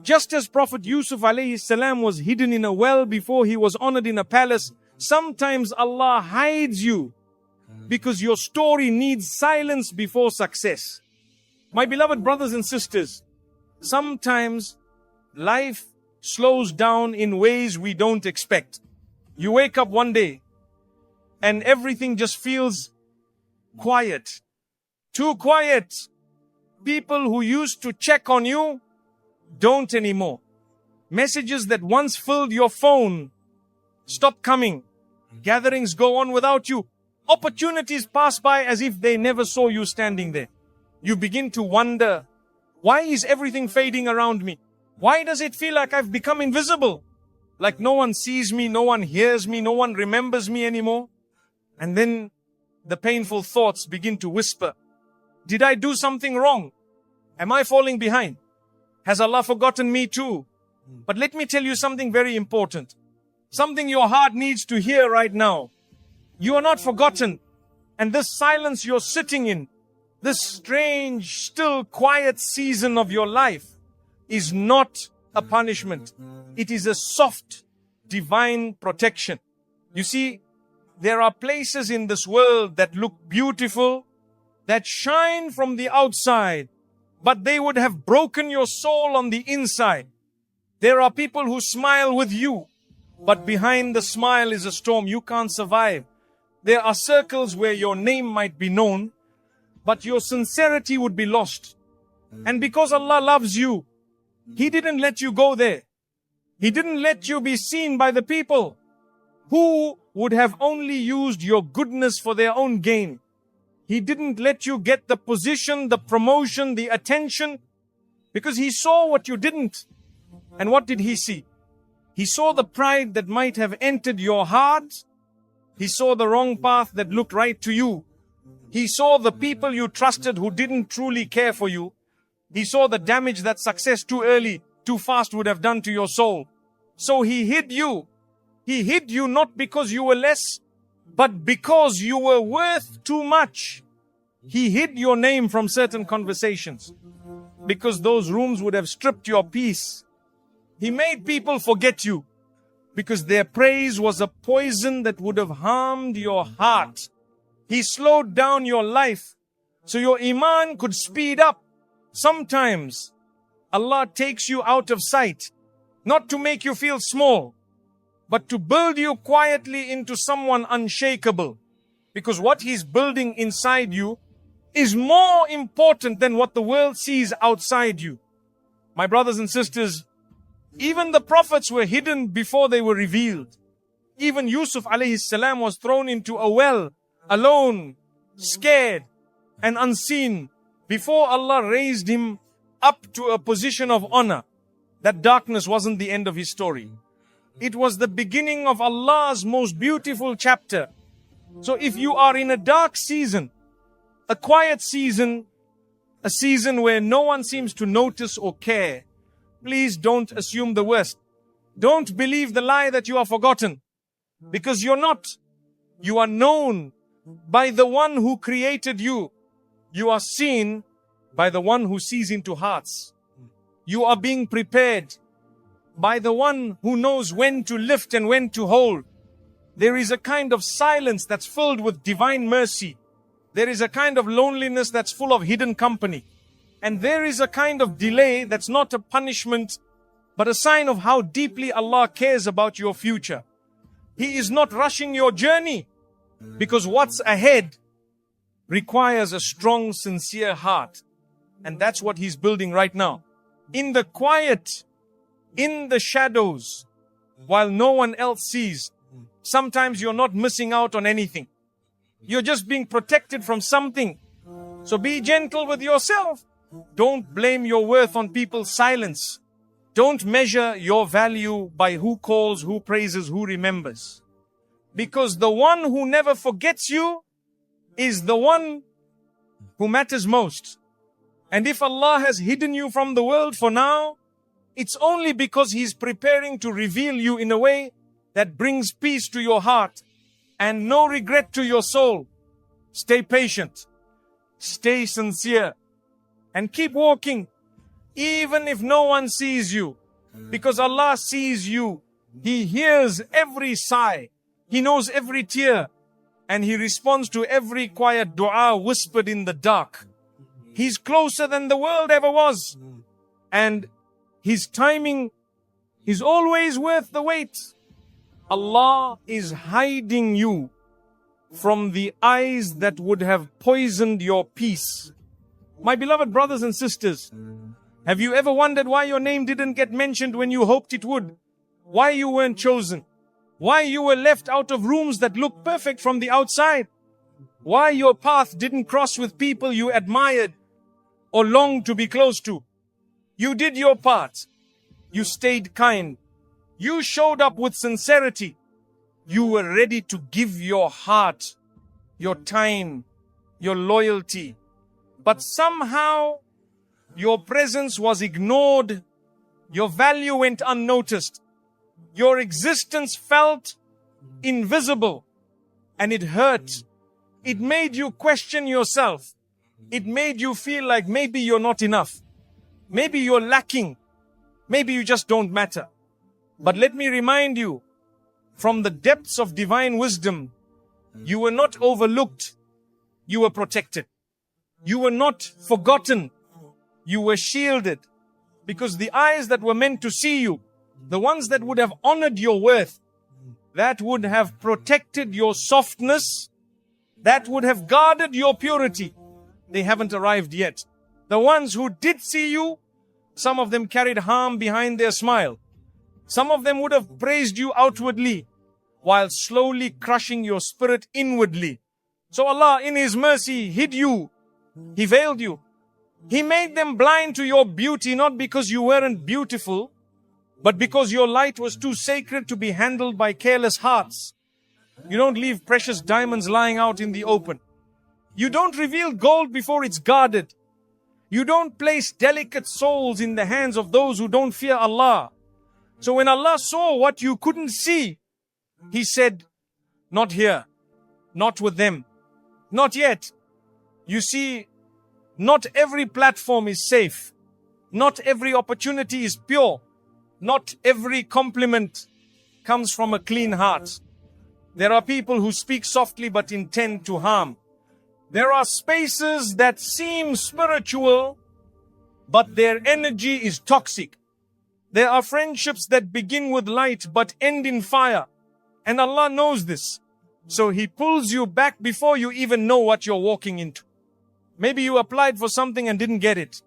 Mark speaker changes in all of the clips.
Speaker 1: Just as Prophet Yusuf alayhi salam was hidden in a well before he was honored in a palace, sometimes Allah hides you because your story needs silence before success. My beloved brothers and sisters, sometimes life slows down in ways we don't expect. You wake up one day and everything just feels quiet. Too quiet. People who used to check on you don't anymore. Messages that once filled your phone stop coming. Gatherings go on without you. Opportunities pass by as if they never saw you standing there. You begin to wonder, why is everything fading around me? Why does it feel like I've become invisible? Like no one sees me, no one hears me, no one remembers me anymore? And then the painful thoughts begin to whisper, did I do something wrong? Am I falling behind? Has Allah forgotten me too? But let me tell you something very important. Something your heart needs to hear right now. You are not forgotten. And this silence you're sitting in, this strange, still, quiet season of your life is not a punishment. It is a soft, divine protection. You see, there are places in this world that look beautiful, that shine from the outside, but they would have broken your soul on the inside. There are people who smile with you, but behind the smile is a storm. You can't survive. There are circles where your name might be known, but your sincerity would be lost. And because Allah loves you, He didn't let you go there. He didn't let you be seen by the people who would have only used your goodness for their own gain. He didn't let you get the position, the promotion, the attention, because He saw what you didn't. And what did He see? He saw the pride that might have entered your heart. He saw the wrong path that looked right to you. He saw the people you trusted who didn't truly care for you. He saw the damage that success too early, too fast would have done to your soul. So He hid you. He hid you not because you were less, but because you were worth too much. He hid your name from certain conversations because those rooms would have stripped your peace. He made people forget you because their praise was a poison that would have harmed your heart. He slowed down your life so your iman could speed up. Sometimes Allah takes you out of sight, not to make you feel small, but to build you quietly into someone unshakable. Because what He's building inside you is more important than what the world sees outside you. My brothers and sisters, even the prophets were hidden before they were revealed. Even Yusuf alayhi salam was thrown into a well, alone, scared, and unseen, before Allah raised him up to a position of honor. That darkness wasn't the end of his story. It was the beginning of Allah's most beautiful chapter. So if you are in a dark season, a quiet season, a season where no one seems to notice or care, please don't assume the worst. Don't believe the lie that you are forgotten. Because you're not. You are known by the one who created you. You are seen by the one who sees into hearts. You are being prepared by the one who knows when to lift and when to hold. There is a kind of silence that's filled with divine mercy. There is a kind of loneliness that's full of hidden company. And there is a kind of delay that's not a punishment, but a sign of how deeply Allah cares about your future. He is not rushing your journey, because what's ahead requires a strong, sincere heart. And that's what He's building right now. In the quiet, in the shadows, while no one else sees. Sometimes you're not missing out on anything. You're just being protected from something. So be gentle with yourself. Don't blame your worth on people's silence. Don't measure your value by who calls, who praises, who remembers. Because the one who never forgets you is the one who matters most. And if Allah has hidden you from the world for now, it's only because He's preparing to reveal you in a way that brings peace to your heart and no regret to your soul. Stay patient, stay sincere, and keep walking. Even if no one sees you, because Allah sees you. He hears every sigh. He knows every tear. And He responds to every quiet dua whispered in the dark. He's closer than the world ever was. And His timing is always worth the wait. Allah is hiding you from the eyes that would have poisoned your peace. My beloved brothers and sisters, have you ever wondered why your name didn't get mentioned when you hoped it would? Why you weren't chosen? Why you were left out of rooms that looked perfect from the outside? Why your path didn't cross with people you admired or longed to be close to? You did your part. You stayed kind. You showed up with sincerity. You were ready to give your heart, your time, your loyalty. But somehow, your presence was ignored. Your value went unnoticed. Your existence felt invisible. And it hurt. It made you question yourself. It made you feel like maybe you're not enough. Maybe you're lacking. Maybe you just don't matter. But let me remind you, from the depths of divine wisdom, you were not overlooked. You were protected. You were not forgotten. You were shielded. Because the eyes that were meant to see you, the ones that would have honored your worth, that would have protected your softness, that would have guarded your purity, they haven't arrived yet. The ones who did see you, some of them carried harm behind their smile. Some of them would have praised you outwardly, while slowly crushing your spirit inwardly. So Allah, in His mercy, hid you. He veiled you. He made them blind to your beauty, not because you weren't beautiful, but because your light was too sacred to be handled by careless hearts. You don't leave precious diamonds lying out in the open. You don't reveal gold before it's guarded. You don't place delicate souls in the hands of those who don't fear Allah. So when Allah saw what you couldn't see, He said, not here, not with them, not yet. You see, not every platform is safe. Not every opportunity is pure. Not every compliment comes from a clean heart. There are people who speak softly but intend to harm. There are spaces that seem spiritual, but their energy is toxic. There are friendships that begin with light but end in fire. And Allah knows this. So He pulls you back before you even know what you're walking into. Maybe you applied for something and didn't get it.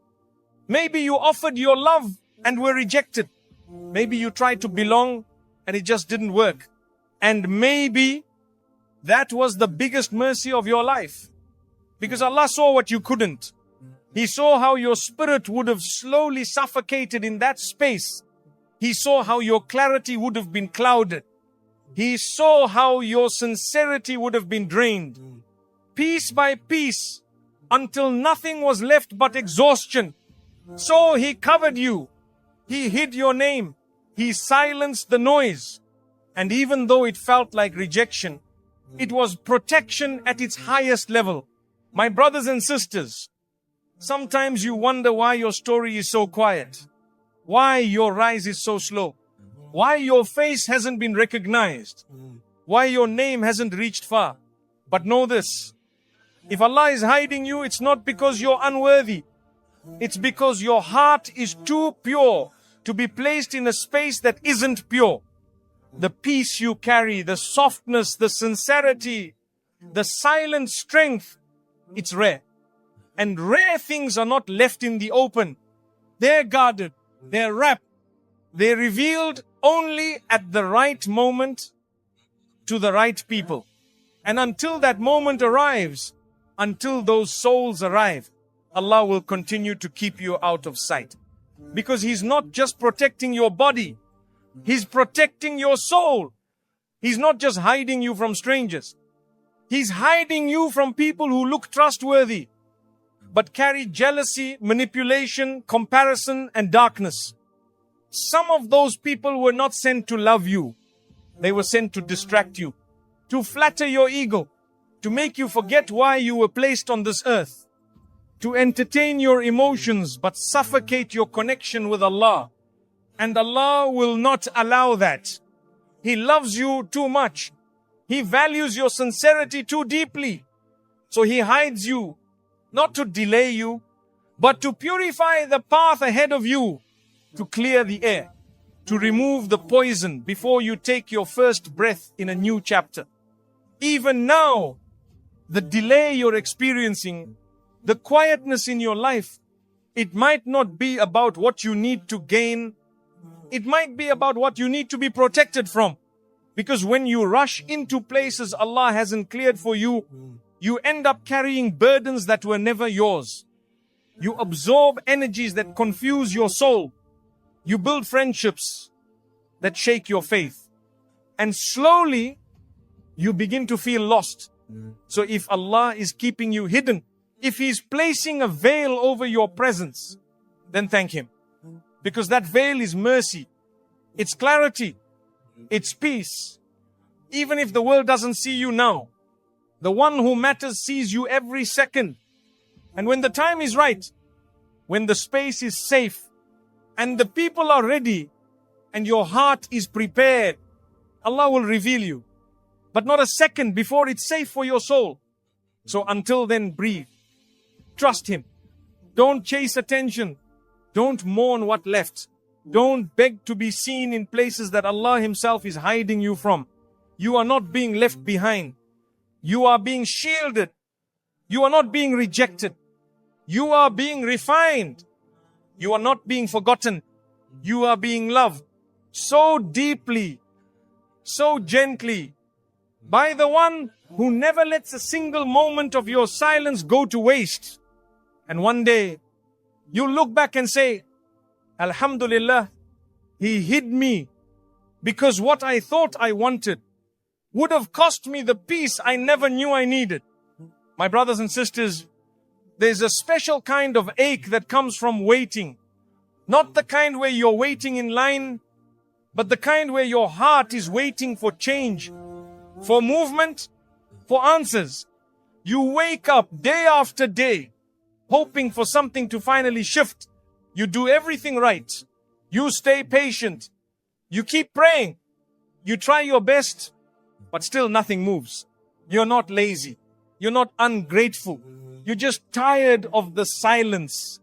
Speaker 1: Maybe you offered your love and were rejected. Maybe you tried to belong and it just didn't work. And maybe that was the biggest mercy of your life. Because Allah saw what you couldn't. He saw how your spirit would have slowly suffocated in that space. He saw how your clarity would have been clouded. He saw how your sincerity would have been drained. Piece by piece, until nothing was left but exhaustion. So He covered you. He hid your name. He silenced the noise. And even though it felt like rejection, it was protection at its highest level. My brothers and sisters, sometimes you wonder why your story is so quiet, why your rise is so slow, why your face hasn't been recognized, why your name hasn't reached far. But know this, if Allah is hiding you, it's not because you're unworthy. It's because your heart is too pure to be placed in a space that isn't pure. The peace you carry, the softness, the sincerity, the silent strength, it's rare. And rare things are not left in the open. They're guarded, they're wrapped, they're revealed only at the right moment to the right people. And until that moment arrives, until those souls arrive, Allah will continue to keep you out of sight. Because He's not just protecting your body, He's protecting your soul. He's not just hiding you from strangers. He's hiding you from people who look trustworthy, but carry jealousy, manipulation, comparison, and darkness. Some of those people were not sent to love you. They were sent to distract you, to flatter your ego, to make you forget why you were placed on this earth. to entertain your emotions but suffocate your connection with Allah. And Allah will not allow that. He loves you too much. He values your sincerity too deeply. So He hides you, not to delay you, but to purify the path ahead of you, to clear the air, to remove the poison before you take your first breath in a new chapter. Even now, the delay you're experiencing, the quietness in your life, it might not be about what you need to gain. It might be about what you need to be protected from. Because when you rush into places Allah hasn't cleared for you, you end up carrying burdens that were never yours. You absorb energies that confuse your soul. You build friendships that shake your faith. And slowly, you begin to feel lost. So if Allah is keeping you hidden, if He's placing a veil over your presence, then thank Him. Because that veil is mercy. It's clarity. It's peace. Even if the world doesn't see you now, the one who matters sees you every second. And when the time is right, when the space is safe, and the people are ready, and your heart is prepared, Allah will reveal you. But not a second before it's safe for your soul. So until then, breathe. Trust Him. Don't chase attention. Don't mourn what left. Don't beg to be seen in places that Allah Himself is hiding you from. You are not being left behind. You are being shielded. You are not being rejected. You are being refined. You are not being forgotten. You are being loved so deeply, so gently, by the one who never lets a single moment of your silence go to waste. And one day, you look back and say, Alhamdulillah, He hid me because what I thought I wanted would have cost me the peace I never knew I needed. My brothers and sisters, there's a special kind of ache that comes from waiting. Not the kind where you're waiting in line, but the kind where your heart is waiting for change, for movement, for answers. You wake up day after day, hoping for something to finally shift. You do everything right. You stay patient. You keep praying. You try your best, but still nothing moves. You're not lazy. You're not ungrateful. You're just tired of the silence.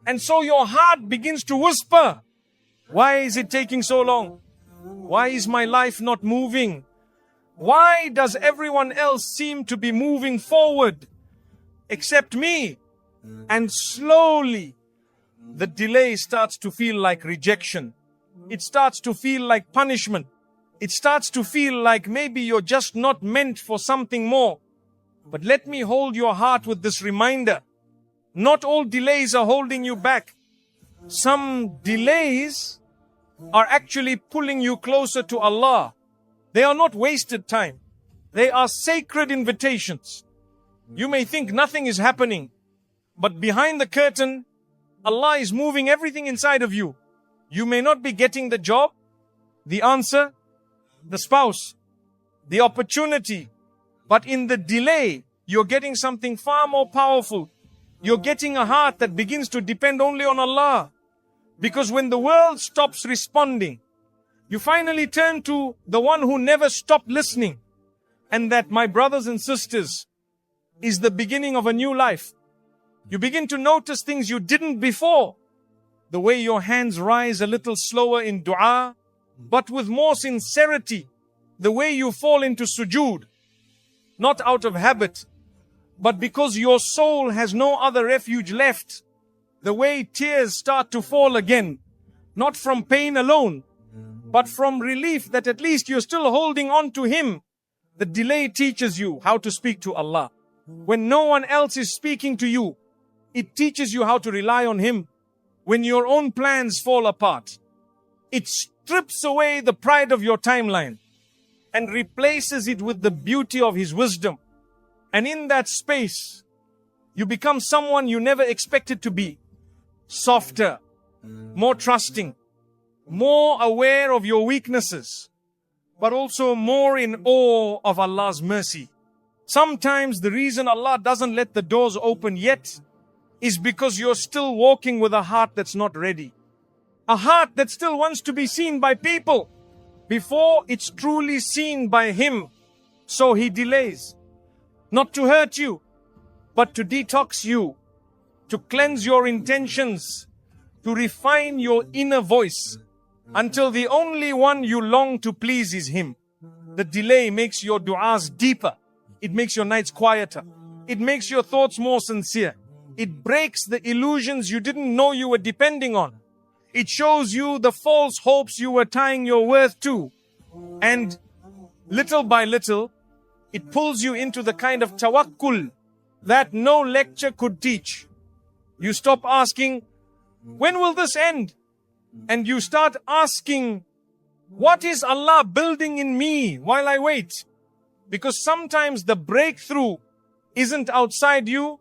Speaker 1: And so your heart begins to whisper, why is it taking so long? Why is my life not moving? Why does everyone else seem to be moving forward except me? And slowly, the delay starts to feel like rejection. It starts to feel like punishment. It starts to feel like maybe you're just not meant for something more. But let me hold your heart with this reminder. Not all delays are holding you back. Some delays are actually pulling you closer to Allah. They are not wasted time. They are sacred invitations. You may think nothing is happening, but behind the curtain, Allah is moving everything inside of you. You may not be getting the job, the answer, the spouse, the opportunity, but in the delay, you're getting something far more powerful. You're getting a heart that begins to depend only on Allah. Because when the world stops responding, you finally turn to the one who never stopped listening. And that, my brothers and sisters, is the beginning of a new life. You begin to notice things you didn't before. The way your hands rise a little slower in dua, but with more sincerity. The way you fall into sujood, not out of habit, but because your soul has no other refuge left. The way tears start to fall again, not from pain alone, but from relief that at least you're still holding on to Him. The delay teaches you how to speak to Allah. When no one else is speaking to you, it teaches you how to rely on Him. When your own plans fall apart, it strips away the pride of your timeline and replaces it with the beauty of His wisdom. And in that space, you become someone you never expected to be. Softer, more trusting, more aware of your weaknesses, but also more in awe of Allah's mercy. Sometimes the reason Allah doesn't let the doors open yet is because you're still walking with a heart that's not ready. A heart that still wants to be seen by people before it's truly seen by Him. So He delays, not to hurt you, but to detox you, to cleanse your intentions, to refine your inner voice, until the only one you long to please is Him. The delay makes your du'as deeper. It makes your nights quieter. It makes your thoughts more sincere. It breaks the illusions you didn't know you were depending on. It shows you the false hopes you were tying your worth to. And little by little, it pulls you into the kind of tawakkul that no lecture could teach. You stop asking, when will this end? And you start asking, what is Allah building in me while I wait? Because sometimes the breakthrough isn't outside you,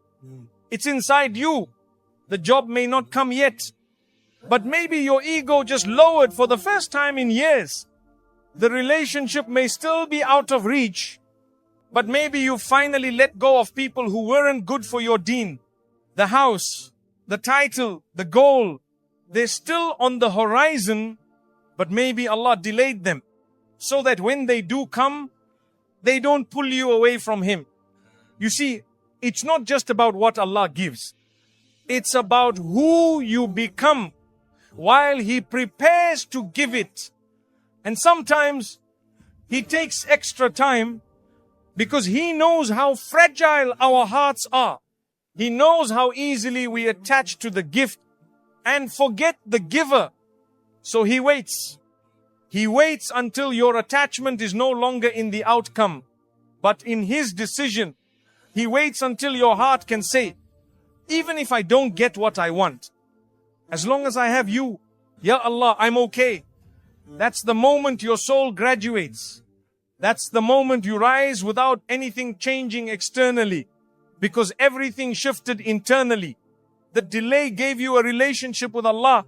Speaker 1: it's inside you. The job may not come yet, but maybe your ego just lowered for the first time in years. The relationship may still be out of reach, but maybe you finally let go of people who weren't good for your deen. The house, the title, the goal, they're still on the horizon, but maybe Allah delayed them so that when they do come, they don't pull you away from Him. You see, it's not just about what Allah gives. It's about who you become while He prepares to give it. And sometimes He takes extra time because He knows how fragile our hearts are. He knows how easily we attach to the gift and forget the giver. So He waits. He waits until your attachment is no longer in the outcome, but in His decision. He waits until your heart can say, even if I don't get what I want, as long as I have You, Ya Allah, I'm okay. That's the moment your soul graduates. That's the moment you rise without anything changing externally, because everything shifted internally. The delay gave you a relationship with Allah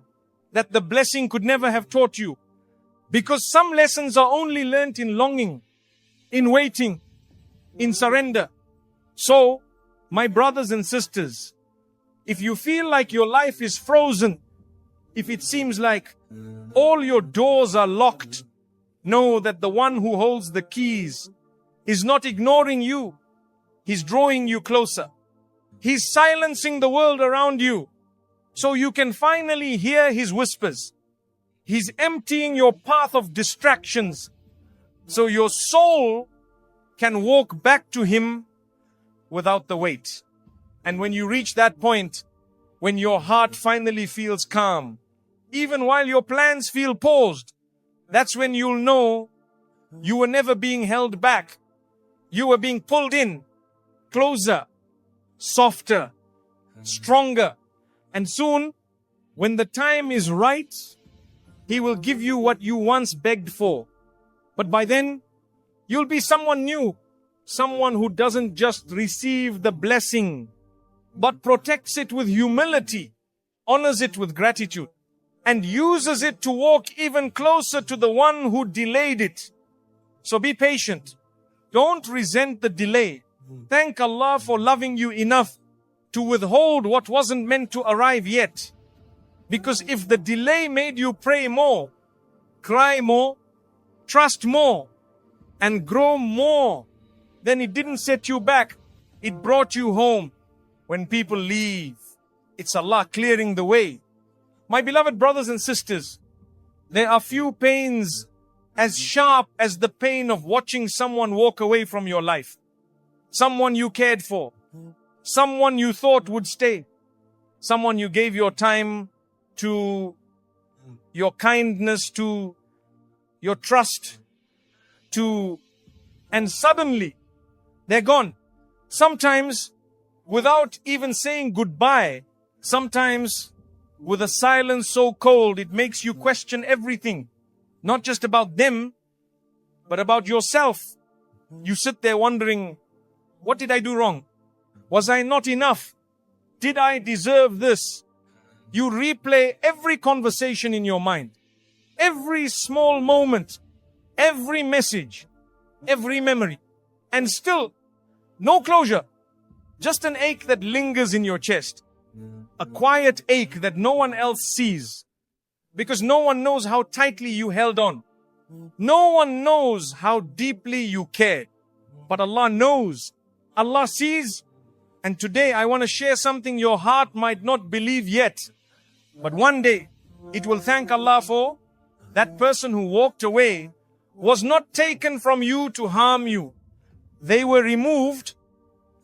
Speaker 1: that the blessing could never have taught you. Because some lessons are only learnt in longing, in waiting, in surrender. So, my brothers and sisters, if you feel like your life is frozen, if it seems like all your doors are locked, know that the one who holds the keys is not ignoring you. He's drawing you closer. He's silencing the world around you so you can finally hear His whispers. He's emptying your path of distractions so your soul can walk back to Him without the weight. And when you reach that point, when your heart finally feels calm, even while your plans feel paused, that's when you'll know you were never being held back. You were being pulled in, closer, softer, stronger. And soon, when the time is right, He will give you what you once begged for. But by then, you'll be someone new, someone who doesn't just receive the blessing, but protects it with humility, honors it with gratitude, and uses it to walk even closer to the one who delayed it. So be patient. Don't resent the delay. Thank Allah for loving you enough to withhold what wasn't meant to arrive yet. Because if the delay made you pray more, cry more, trust more, and grow more, then it didn't set you back. It brought you home. When people leave, it's Allah clearing the way. My beloved brothers and sisters, there are few pains as sharp as the pain of watching someone walk away from your life. Someone you cared for, someone you thought would stay, someone you gave your time to, your kindness to, your trust to, and suddenly they're gone. Sometimes without even saying goodbye, sometimes with a silence so cold it makes you question everything, not just about them, but about yourself. You sit there wondering, what did I do wrong? Was I not enough? Did I deserve this? You replay every conversation in your mind, every small moment, every message, every memory, and still no closure, just an ache that lingers in your chest. a quiet ache that no one else sees, because no one knows how tightly you held on. No one knows how deeply you cared, but Allah knows. Allah sees. And today I want to share something your heart might not believe yet, but one day it will thank Allah for. That person who walked away was not taken from you to harm you. They were removed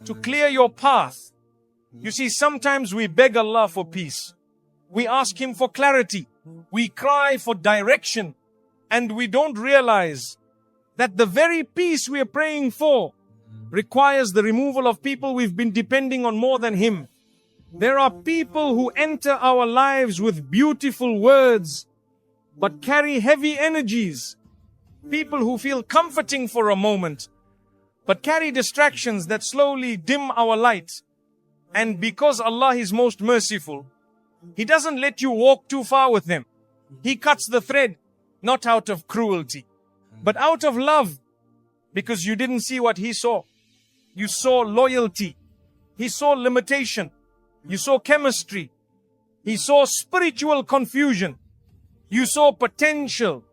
Speaker 1: to clear your path. You see, sometimes we beg Allah for peace. We ask Him for clarity. We cry for direction. And we don't realize that the very peace we are praying for requires the removal of people we've been depending on more than Him. There are people who enter our lives with beautiful words, but carry heavy energies. People who feel comforting for a moment, but carry distractions that slowly dim our light. And because Allah is most merciful, He doesn't let you walk too far with them. He cuts the thread, not out of cruelty, but out of love, because you didn't see what He saw. You saw loyalty. He saw limitation. You saw chemistry. He saw spiritual confusion. You saw potential.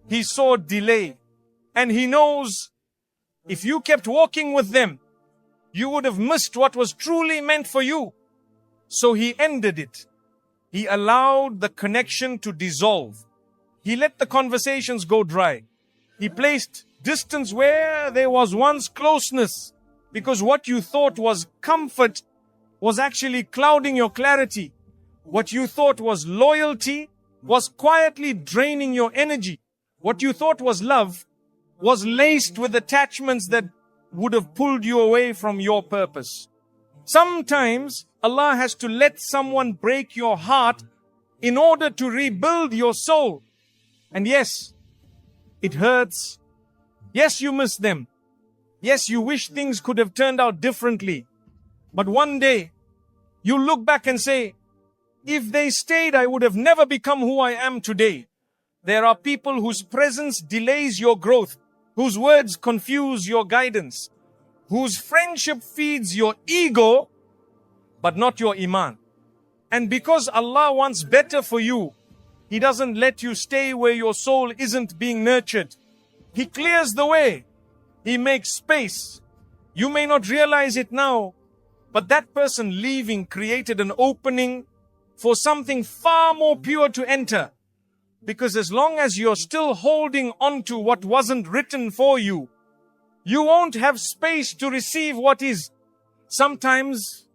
Speaker 1: He saw delay. And He knows if you kept walking with them, you would have missed what was truly meant for you. So He ended it. He allowed the connection to dissolve. He let the conversations go dry. He placed distance where there was once closeness, because what you thought was comfort was actually clouding your clarity. What you thought was loyalty was quietly draining your energy. What you thought was love was laced with attachments that would have pulled you away from your purpose. Sometimes Allah has to let someone break your heart in order to rebuild your soul. And yes, it hurts. Yes, you miss them. Yes, you wish things could have turned out differently. But one day, you look back and say, if they stayed, I would have never become who I am today. There are people whose presence delays your growth, whose words confuse your guidance, whose friendship feeds your ego, but not your iman. And because Allah wants better for you, He doesn't let you stay where your soul isn't being nurtured. He clears the way. He makes space. You may not realize it now, but that person leaving created an opening for something far more pure to enter. Because as long as you're still holding on to what wasn't written for you, you won't have space to receive what is. Sometimes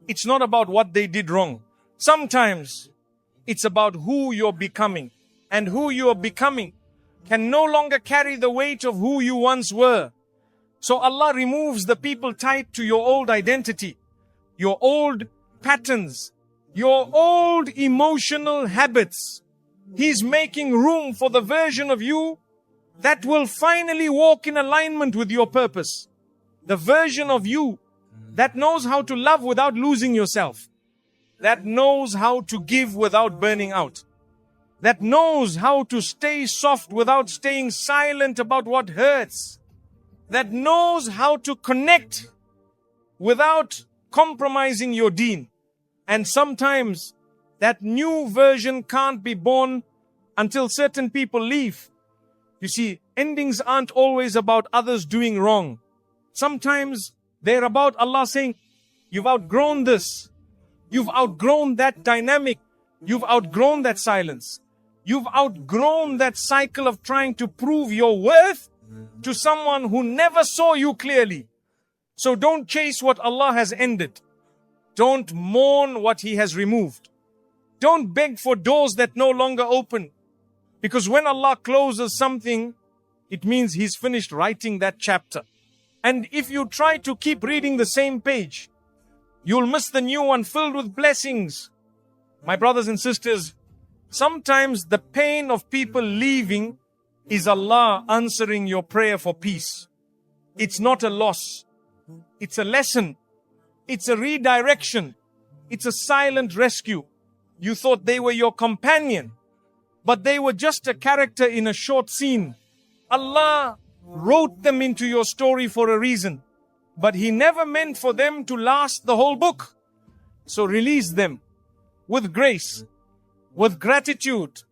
Speaker 1: it's not about what they did wrong. Sometimes it's about who you're becoming. And who you're becoming can no longer carry the weight of who you once were. So Allah removes the people tied to your old identity, your old patterns, your old emotional habits. He's making room for the version of you that will finally walk in alignment with your purpose. The version of you that knows how to love without losing yourself. That knows how to give without burning out. That knows how to stay soft without staying silent about what hurts. That knows how to connect without compromising your deen. And sometimes that new version can't be born until certain people leave. You see, endings aren't always about others doing wrong. Sometimes they're about Allah saying, you've outgrown this. You've outgrown that dynamic. You've outgrown that silence. You've outgrown that cycle of trying to prove your worth to someone who never saw you clearly. So don't chase what Allah has ended. Don't mourn what He has removed. Don't beg for doors that no longer open. Because when Allah closes something, it means He's finished writing that chapter. And if you try to keep reading the same page, you'll miss the new one filled with blessings. My brothers and sisters, sometimes the pain of people leaving is Allah answering your prayer for peace. It's not a loss. It's a lesson. It's a redirection. It's a silent rescue. You thought they were your companion, but they were just a character in a short scene. Allah wrote them into your story for a reason, but He never meant for them to last the whole book. So release them. with grace, with gratitude,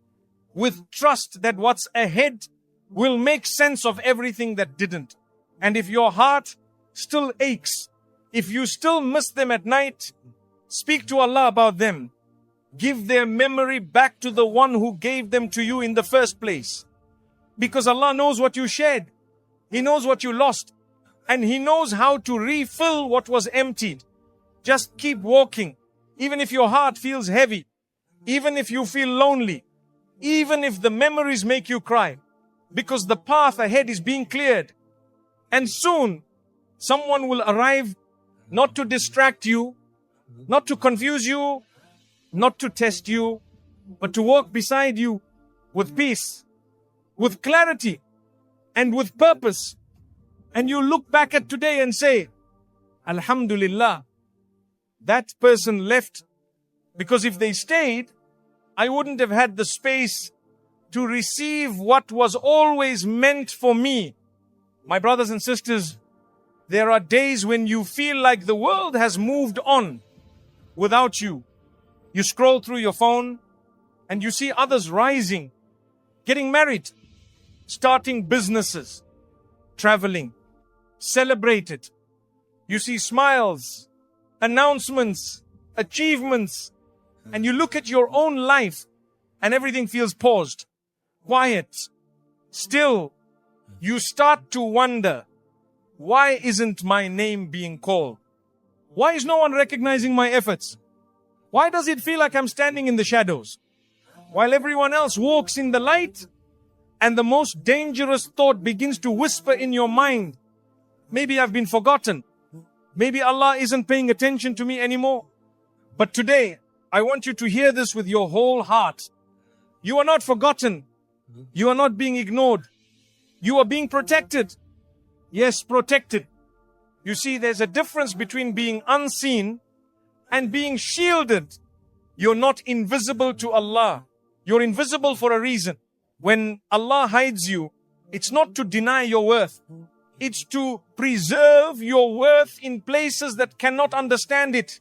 Speaker 1: with trust that what's ahead will make sense of everything that didn't. And if your heart still aches, if you still miss them at night, speak to Allah about them. Give their memory back to the one who gave them to you in the first place. Because Allah knows what you shared. He knows what you lost. And He knows how to refill what was emptied. Just keep walking. Even if your heart feels heavy. Even if you feel lonely. Even if the memories make you cry. Because the path ahead is being cleared. And soon, someone will arrive not to distract you, not to confuse you, not to test you, but to walk beside you with peace, with clarity, and with purpose. And you look back at today and say, Alhamdulillah, that person left, because if they stayed, I wouldn't have had the space to receive what was always meant for me. My brothers and sisters, there are days when you feel like the world has moved on without you. You scroll through your phone and you see others rising, getting married, starting businesses, traveling, celebrated. You see smiles, announcements, achievements, and you look at your own life and everything feels paused, quiet, still. You start to wonder, why isn't my name being called? Why is no one recognizing my efforts? Why does it feel like I'm standing in the shadows while everyone else walks in the light? And the most dangerous thought begins to whisper in your mind, maybe I've been forgotten. Maybe Allah isn't paying attention to me anymore. But today, I want you to hear this with your whole heart. You are not forgotten. You are not being ignored. You are being protected. Yes, protected. You see, there's a difference between being unseen and being shielded. You're not invisible to Allah. You're invisible for a reason. When Allah hides you, it's not to deny your worth. It's to preserve your worth in places that cannot understand it.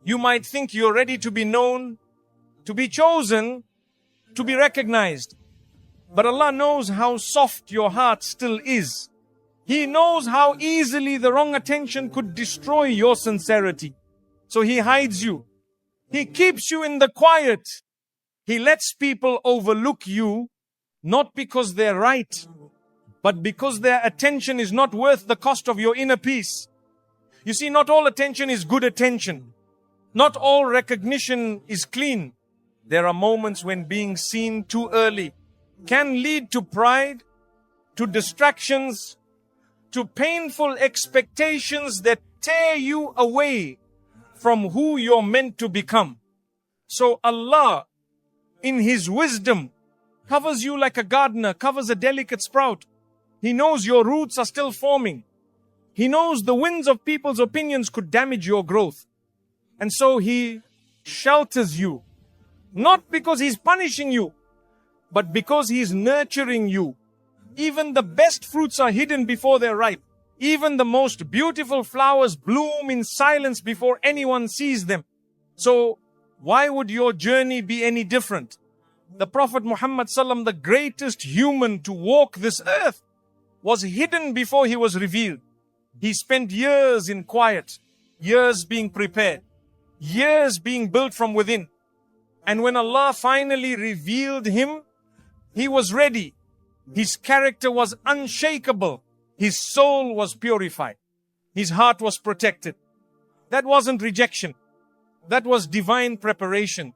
Speaker 1: You might think you're ready to be known, to be chosen, to be recognized. But Allah knows how soft your heart still is. He knows how easily the wrong attention could destroy your sincerity. So He hides you. He keeps you in the quiet. He lets people overlook you, not because they're right, but because their attention is not worth the cost of your inner peace. You see, not all attention is good attention. Not all recognition is clean. There are moments when being seen too early can lead to pride, to distractions, to painful expectations that tear you away from who you're meant to become. So Allah, in His wisdom, covers you like a gardener covers a delicate sprout. He knows your roots are still forming. He knows the winds of people's opinions could damage your growth. And so He shelters you, not because He's punishing you, but because He's nurturing you. Even the best fruits are hidden before they're ripe. Even the most beautiful flowers bloom in silence before anyone sees them. So why would your journey be any different? The Prophet Muhammad ﷺ, the greatest human to walk this earth, was hidden before he was revealed. He spent years in quiet, years being prepared, years being built from within. And when Allah finally revealed him, he was ready. His character was unshakable. His soul was purified. His heart was protected. That wasn't rejection. That was divine preparation.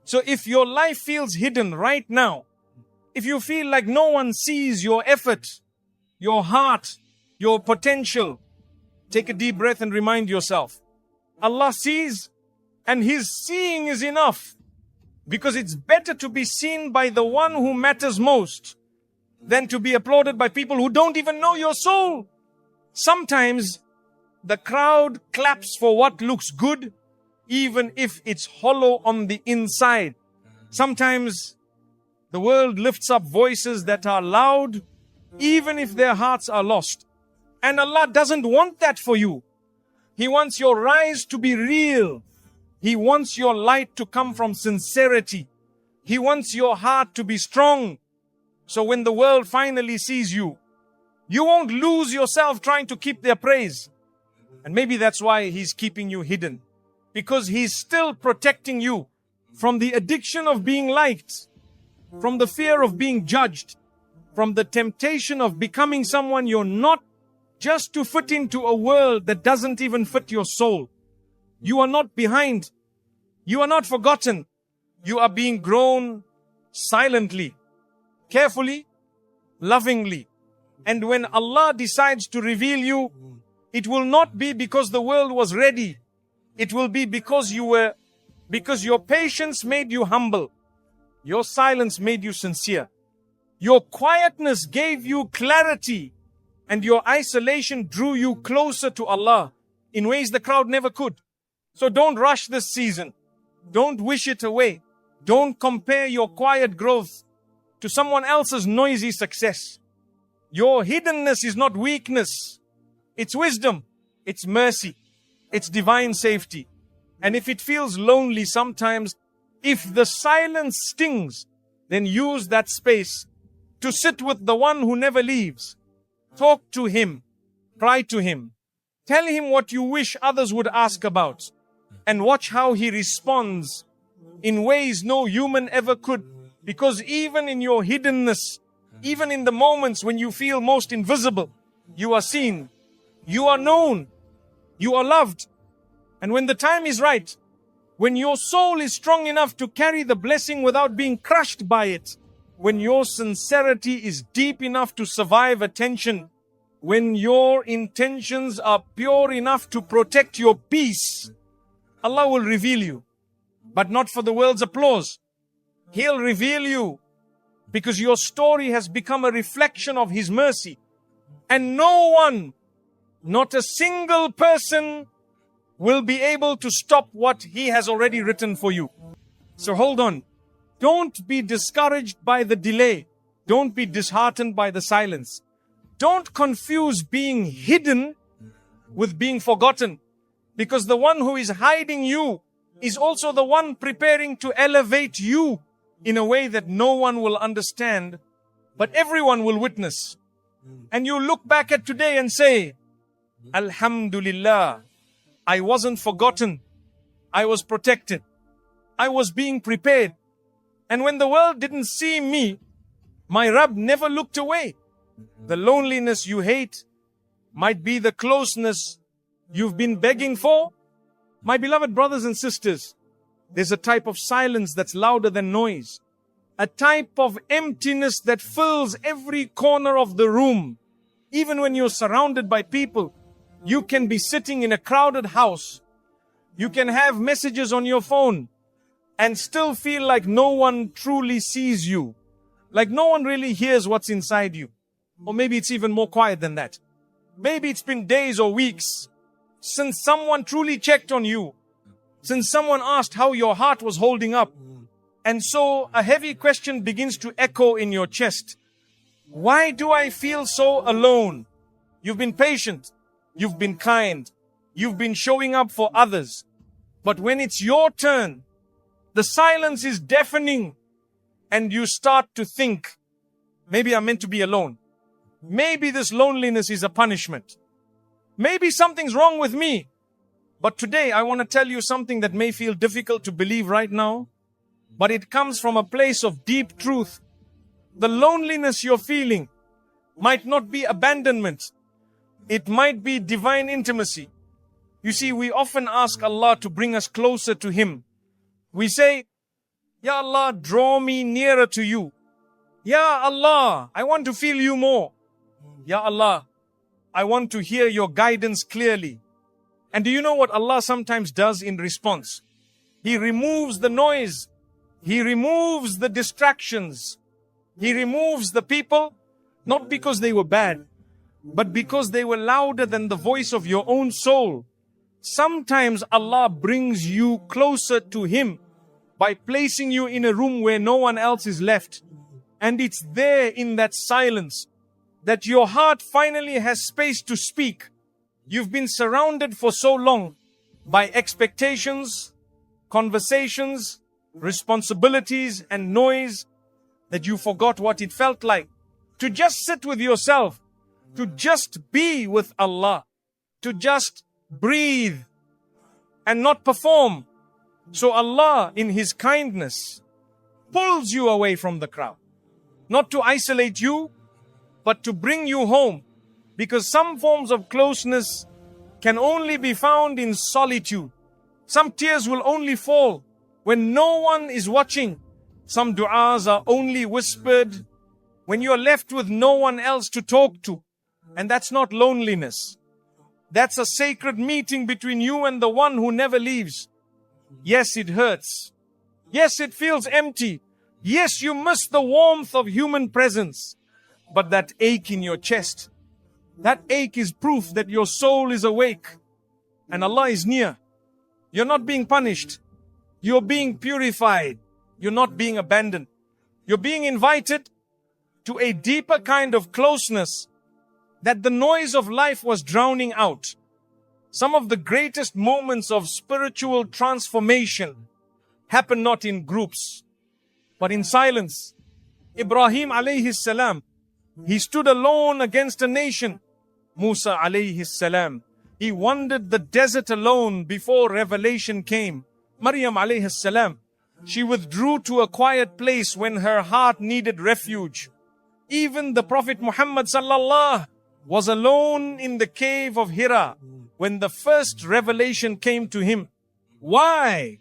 Speaker 1: So if your life feels hidden right now, if you feel like no one sees your effort, your heart, your potential, take a deep breath and remind yourself, Allah sees, and His seeing is enough. Because it's better to be seen by the one who matters most than to be applauded by people who don't even know your soul. Sometimes the crowd claps for what looks good, even if it's hollow on the inside. Sometimes the world lifts up voices that are loud, even if their hearts are lost. And Allah doesn't want that for you. He wants your rise to be real. He wants your light to come from sincerity. He wants your heart to be strong. So when the world finally sees you, you won't lose yourself trying to keep their praise. And maybe that's why He's keeping you hidden. Because He's still protecting you from the addiction of being liked, from the fear of being judged, from the temptation of becoming someone you're not, just to fit into a world that doesn't even fit your soul. You are not behind. You are not forgotten. You are being grown silently, carefully, lovingly. And when Allah decides to reveal you, it will not be because the world was ready. It will be because your patience made you humble. Your silence made you sincere. Your quietness gave you clarity. And your isolation drew you closer to Allah in ways the crowd never could. So don't rush this season. Don't wish it away. Don't compare your quiet growth to someone else's noisy success. Your hiddenness is not weakness. It's wisdom. It's mercy. It's divine safety. And if it feels lonely sometimes, if the silence stings, then use that space to sit with the one who never leaves. Talk to Him. Cry to Him. Tell Him what you wish others would ask about. And watch how He responds in ways no human ever could. Because even in your hiddenness, even in the moments when you feel most invisible, you are seen, you are known, you are loved. And when the time is right, when your soul is strong enough to carry the blessing without being crushed by it, when your sincerity is deep enough to survive attention, when your intentions are pure enough to protect your peace, Allah will reveal you, but not for the world's applause. He'll reveal you because your story has become a reflection of His mercy. And no one, not a single person, will be able to stop what He has already written for you. So hold on. Don't be discouraged by the delay. Don't be disheartened by the silence. Don't confuse being hidden with being forgotten. Because the one who is hiding you is also the one preparing to elevate you in a way that no one will understand, but everyone will witness. And you look back at today and say, Alhamdulillah, I wasn't forgotten. I was protected. I was being prepared. And when the world didn't see me, my Rabb never looked away. The loneliness you hate might be the closeness you've been begging for. My beloved brothers and sisters, there's a type of silence that's louder than noise. A type of emptiness that fills every corner of the room. Even when you're surrounded by people, you can be sitting in a crowded house. You can have messages on your phone and still feel like no one truly sees you. Like no one really hears what's inside you. Or maybe it's even more quiet than that. Maybe it's been days or weeks since someone truly checked on you. Since someone asked how your heart was holding up. And so a heavy question begins to echo in your chest. Why do I feel so alone? You've been patient. You've been kind. You've been showing up for others. But when it's your turn, the silence is deafening. And you start to think, maybe I'm meant to be alone. Maybe this loneliness is a punishment. Maybe something's wrong with me. But today I want to tell you something that may feel difficult to believe right now. But it comes from a place of deep truth. The loneliness you're feeling might not be abandonment. It might be divine intimacy. You see, we often ask Allah to bring us closer to Him. We say, Ya Allah, draw me nearer to you. Ya Allah, I want to feel you more. Ya Allah, I want to hear your guidance clearly. And do you know what Allah sometimes does in response? He removes the noise. He removes the distractions. He removes the people, not because they were bad, but because they were louder than the voice of your own soul. Sometimes Allah brings you closer to Him by placing you in a room where no one else is left. And it's there in that silence that your heart finally has space to speak. You've been surrounded for so long by expectations, conversations, responsibilities, and noise that you forgot what it felt like to just sit with yourself, to just be with Allah, to just breathe and not perform. So Allah, in His kindness, pulls you away from the crowd. Not to isolate you, but to bring you home. Because some forms of closeness can only be found in solitude. Some tears will only fall when no one is watching. Some du'as are only whispered when you're left with no one else to talk to. And that's not loneliness. That's a sacred meeting between you and the one who never leaves. Yes, it hurts. Yes, it feels empty. Yes, you miss the warmth of human presence. But that ache in your chest, that ache is proof that your soul is awake and Allah is near. You're not being punished. You're being purified. You're not being abandoned. You're being invited to a deeper kind of closeness that the noise of life was drowning out. Some of the greatest moments of spiritual transformation happen not in groups, but in silence. Ibrahim alayhi salam, he stood alone against a nation. Musa alayhi salam, he wandered the desert alone before revelation came. Maryam alayhi salam, she withdrew to a quiet place when her heart needed refuge. Even the Prophet Muhammad sallallahu was alone in the cave of Hira when the first revelation came to him. Why?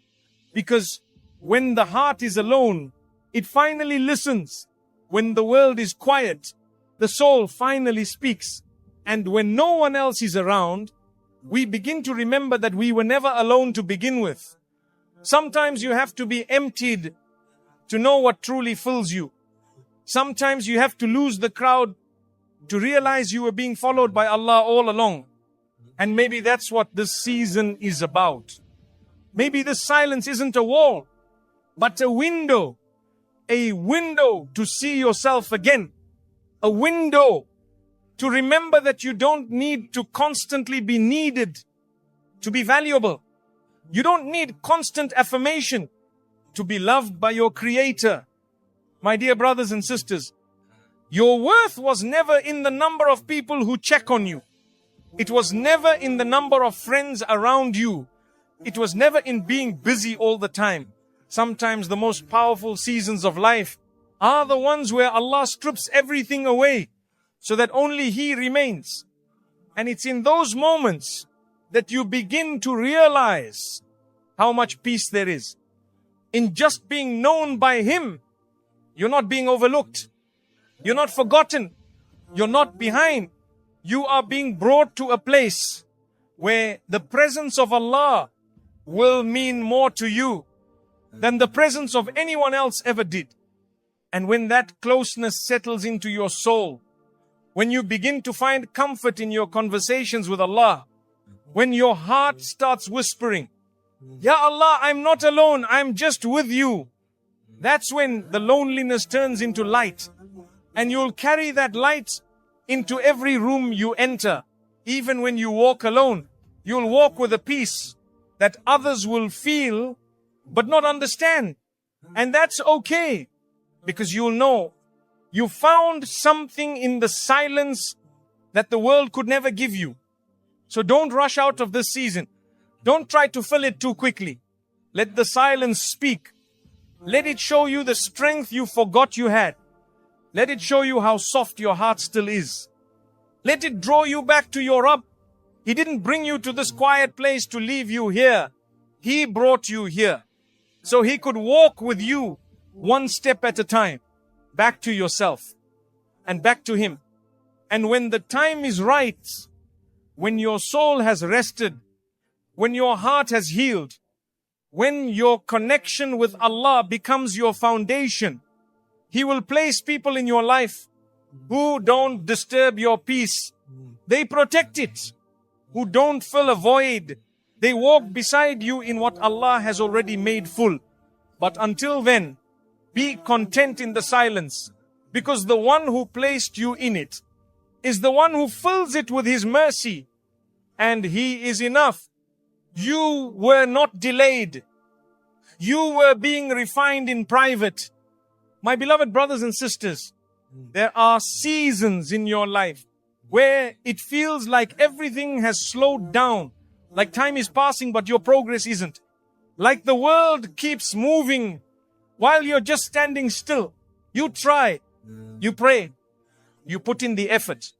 Speaker 1: Because when the heart is alone, it finally listens. When the world is quiet, the soul finally speaks. And when no one else is around, we begin to remember that we were never alone to begin with. Sometimes you have to be emptied to know what truly fills you. Sometimes you have to lose the crowd to realize you were being followed by Allah all along. And maybe that's what this season is about. Maybe this silence isn't a wall, but a window to see yourself again. A window to remember that you don't need to constantly be needed to be valuable. You don't need constant affirmation to be loved by your Creator. My dear brothers and sisters, your worth was never in the number of people who check on you. It was never in the number of friends around you. It was never in being busy all the time. Sometimes the most powerful seasons of life are the ones where Allah strips everything away so that only He remains. And it's in those moments that you begin to realize how much peace there is. In just being known by Him, you're not being overlooked. You're not forgotten. You're not behind. You are being brought to a place where the presence of Allah will mean more to you than the presence of anyone else ever did. And when that closeness settles into your soul, when you begin to find comfort in your conversations with Allah, when your heart starts whispering, Ya Allah, I'm not alone, I'm just with you. That's when the loneliness turns into light. And you'll carry that light into every room you enter. Even when you walk alone, you'll walk with a peace that others will feel but not understand. And that's okay, because you'll know you found something in the silence that the world could never give you. So don't rush out of this season. Don't try to fill it too quickly. Let the silence speak. Let it show you the strength you forgot you had. Let it show you how soft your heart still is. Let it draw you back to your Rabb. He didn't bring you to this quiet place to leave you here. He brought you here so He could walk with you one step at a time, back to yourself and back to Him. And when the time is right, when your soul has rested, when your heart has healed, when your connection with Allah becomes your foundation, He will place people in your life who don't disturb your peace. They protect it. Who don't fill a void. They walk beside you in what Allah has already made full. But until then, be content in the silence, because the one who placed you in it is the one who fills it with His mercy, and He is enough. You were not delayed. You were being refined in private. My beloved brothers and sisters, there are seasons in your life where it feels like everything has slowed down, like time is passing but your progress isn't. Like the world keeps moving while you're just standing still. You try, you pray, you put in the effort.